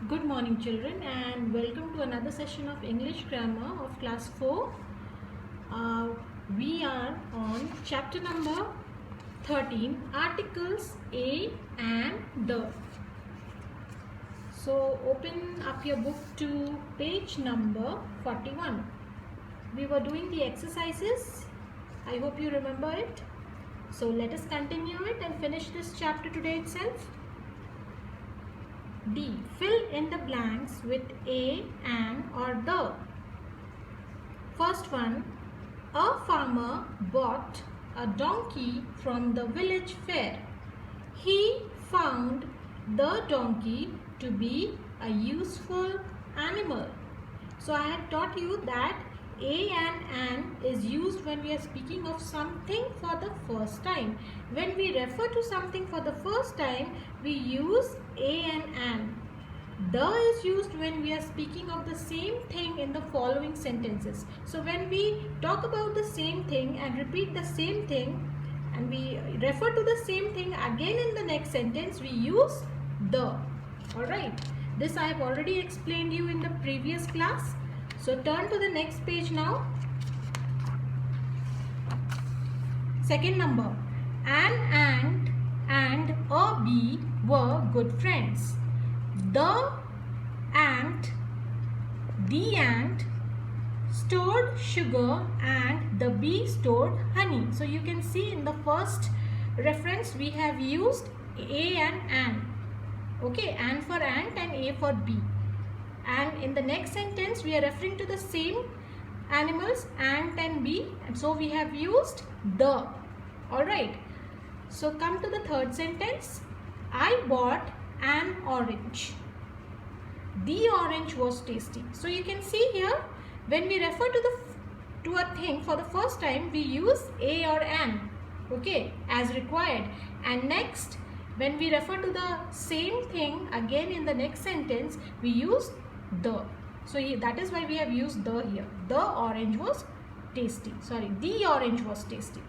Good morning children and welcome to another session of English grammar of class 4. Uh, we are on chapter number 13, articles a and the. So open up your book to page number 41. We were doing the exercises. I hope you remember it. So let us continue it and finish this chapter today itself. D. Fill in the blanks with a, an or the. First one, a farmer bought a donkey from the village fair. He found the donkey to be a useful animal. So I had taught you that a and an is used when we are speaking of something for the first time. When we refer to something for the first time, we use a and an. The is used when we are speaking of the same thing in the following sentences. So when we talk about the same thing and repeat the same thing and we refer to the same thing again in the next sentence, we use the. Alright. This I have already explained you in the previous class. So turn to the next page now. Second number. An ant and a bee were good friends. The ant stored sugar and the bee stored honey. So you can see in the first reference we have used a and an. Okay, an for ant and a for bee. And in the next sentence we are referring to the same animals, ant and bee, and so we have used the. Alright, so come to the third sentence. I bought an orange. The orange was tasty. So you can see here when we refer to a thing for the first time, we use a or an, okay, as required. And next, when we refer to the same thing again in the next sentence, we use the. So that is why we have used the here. The orange was tasty. Sorry, the orange was tasty.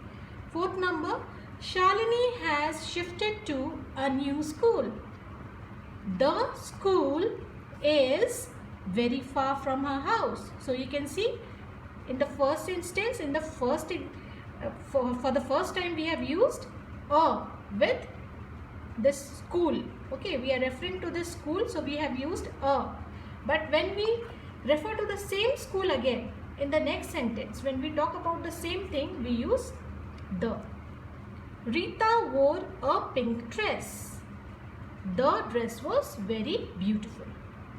Fourth number, Shalini has shifted to a new school. The school is very far from her house. So you can see in the first instance, in the first for the first time we have used a with this school. Okay, we are referring to this school, so we have used a. But when we refer to the same school again in the next sentence, when we talk about the same thing, we use the. Rita wore a pink dress. The dress was very beautiful.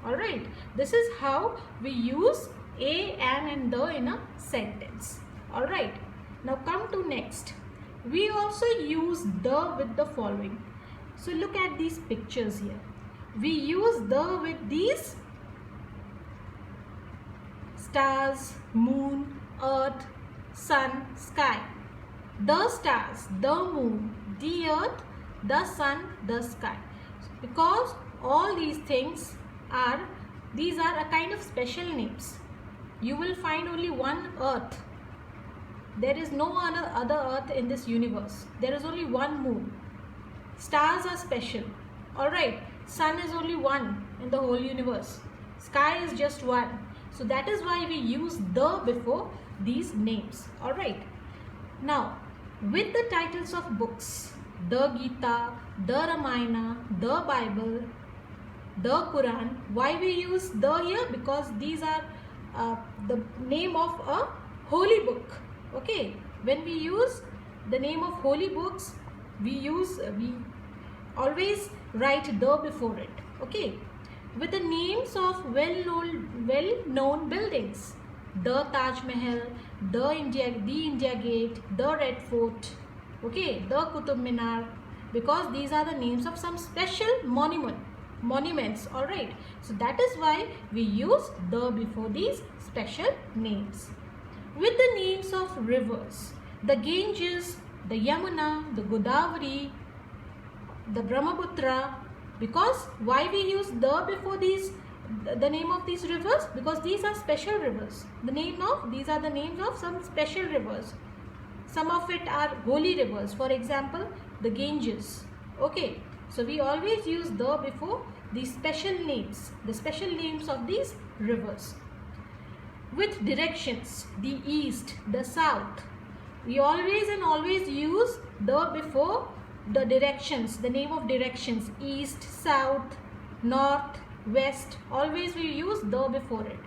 Alright, this is how we use a, an and the in a sentence. Alright, now come to next. We also use the with the following. So look at these pictures here. We use the with these stars, moon, earth, sun, sky. The stars, the moon, the earth, the sun, the sky. Because all these things are a kind of special names. You will find only one earth. There is no other earth in this universe. There is only one moon. Stars are special. Alright, sun is only one in the whole universe. Sky is just one. So that is why we use the before these names. Alright. Now, with the titles of books, the Gita, the Ramayana, the Bible, the Quran, why we use the here? Because these are the name of a holy book. Okay, when we use the name of holy books, we always write the before it. Okay, with the names of well-known buildings, the Taj Mahal, the India Gate, the Red Fort, okay, the Qutub Minar, because these are the names of some special monuments. Alright, so that is why we use the before these special names. With the names of rivers, the Ganges, the Yamuna, the Godavari, the Brahmaputra, because why we use the before these, the name of these rivers? Because these are special rivers. These are the names of some special rivers. Some of it are holy rivers. For example, the Ganges. Okay, So we always use the before these special names, the special names of these rivers. With directions, the east, the south, we always use the before the directions, the name of directions, east, south, north, west, always we use the before it.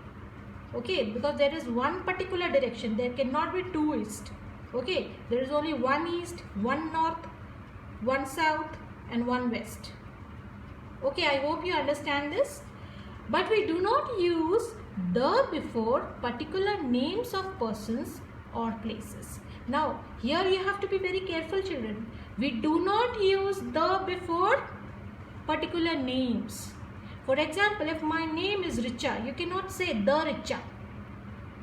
Okay, because there is one particular direction, there cannot be two east. Okay, there is only one east, one north, one south and one west. Okay, I hope you understand this. But we do not use the before particular names of persons or places. Now, here you have to be very careful, children. We do not use the before particular names. For example, if my name is Richa, you cannot say the Richa.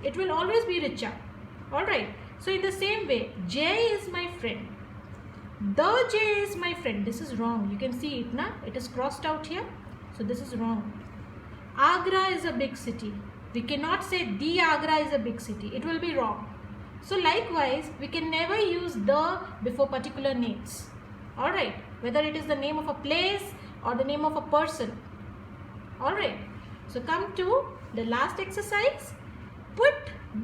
It will always be Richa. Alright. So in the same way, Jay is my friend. The Jay is my friend. This is wrong. You can see it now. It is crossed out here. So this is wrong. Agra is a big city. We cannot say the Agra is a big city. It will be wrong. So likewise, we can never use the before particular names. Alright. Whether it is the name of a place or the name of a person. Alright. So come to the last exercise. Put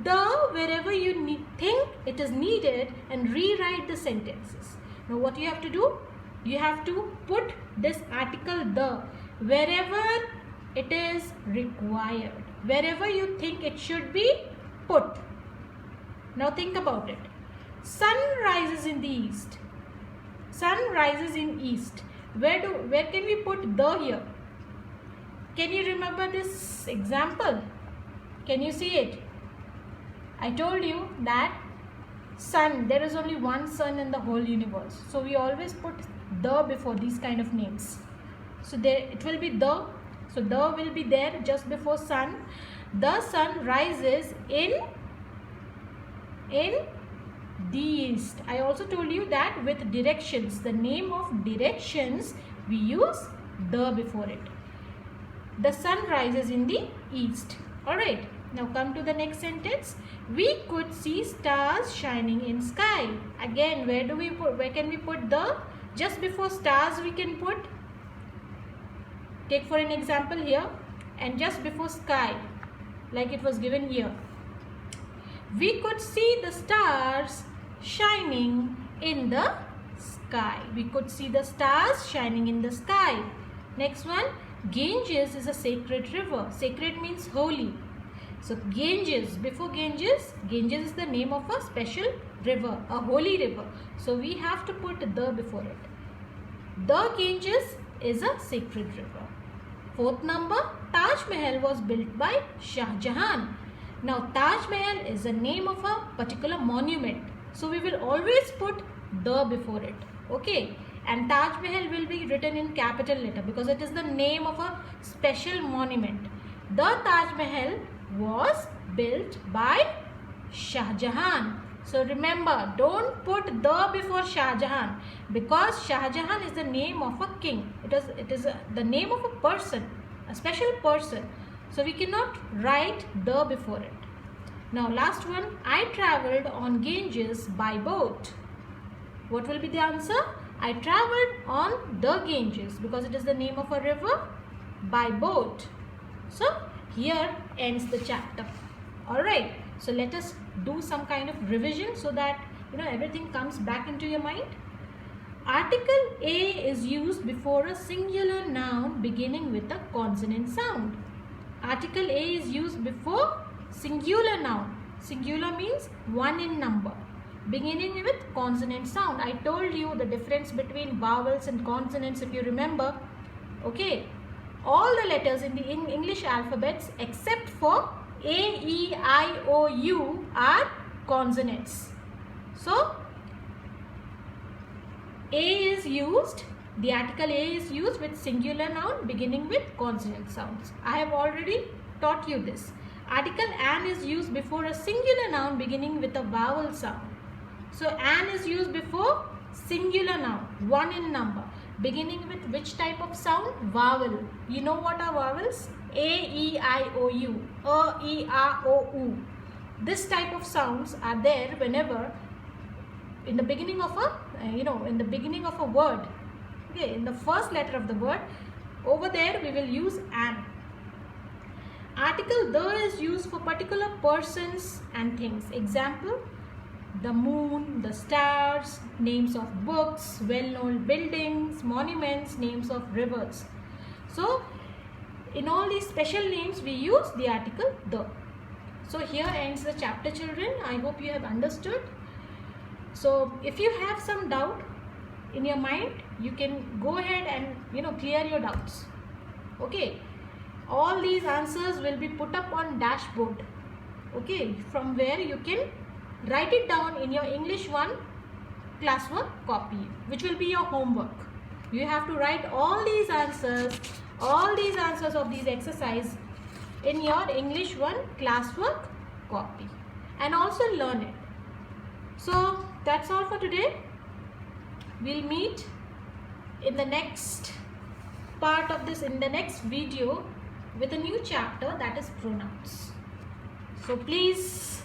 the wherever you think it is needed and rewrite the sentences. Now what you have to do? You have to put this article the wherever it is required. Wherever you think it should be put. Now think about it. Sun rises in the east. Sun rises in east. Where can we put the here? Can you remember this example? Can you see it? I told you that sun, there is only one sun in the whole universe. So we always put the before these kind of names. So there it will be the. So the will be there just before sun. The sun rises in the east. I also told you that with directions, the name of directions, we use the before it. The sun rises in the east. Alright. Now come to the next sentence. We could see stars shining in sky. Again, where can we put the? Just before stars we can put. Take for an example here. And just before sky. Like it was given here. We could see the stars shining in the sky. We could see the stars shining in the sky. Next one. Ganges is a sacred river. Sacred means holy. So Ganges, before Ganges is the name of a special river, a holy river. So we have to put the before it. The Ganges is a sacred river. Fourth number, Taj Mahal was built by Shah Jahan. Now Taj Mahal is the name of a particular monument. So we will always put the before it. Okay. And Taj Mahal will be written in capital letter because it is the name of a special monument. The Taj Mahal was built by Shah Jahan. So remember, don't put the before Shah Jahan because Shah Jahan is the name of a king. It is the name of a person, a special person. So we cannot write the before it. Now last one, I travelled on Ganges by boat. What will be the answer? I travelled on the Ganges because it is the name of a river by boat. So here ends the chapter. Alright, so let us do some kind of revision so that everything comes back into your mind. Article A is used before a singular noun beginning with a consonant sound. Article A is used before singular noun. Singular means one in number. Beginning with consonant sound. I told you the difference between vowels and consonants if you remember. Okay. All the letters in the English alphabets except for A, E, I, O, U are consonants. So, A is used, the article A is used with singular noun beginning with consonant sounds. I have already taught you this. Article an is used before a singular noun beginning with a vowel sound. So, an is used before singular noun, one in number. Beginning with which type of sound? Vowel. You know what are vowels? A, E, I, O, U. A, E, A, O, U. This type of sounds are there whenever in the beginning of a, in the beginning of a word. Okay, in the first letter of the word, over there we will use an. Article the is used for particular persons and things. Example, the moon, the stars, names of books, well-known buildings, monuments, names of rivers. So, in all these special names we use the article the. So here ends the chapter, children. I hope you have understood. So if you have some doubt in your mind, you can go ahead and clear your doubts. Okay. All these answers will be put up on dashboard. Okay. From where you can write it down in your English 1 classwork copy, which will be your homework. You have to write all these answers of these exercises in your English 1 classwork copy and also learn it. So that's all for today. We'll meet in the next part of this, in the next video, with a new chapter, that is pronouns. So please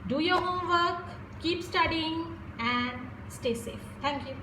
do your homework, keep studying and stay safe. Thank you.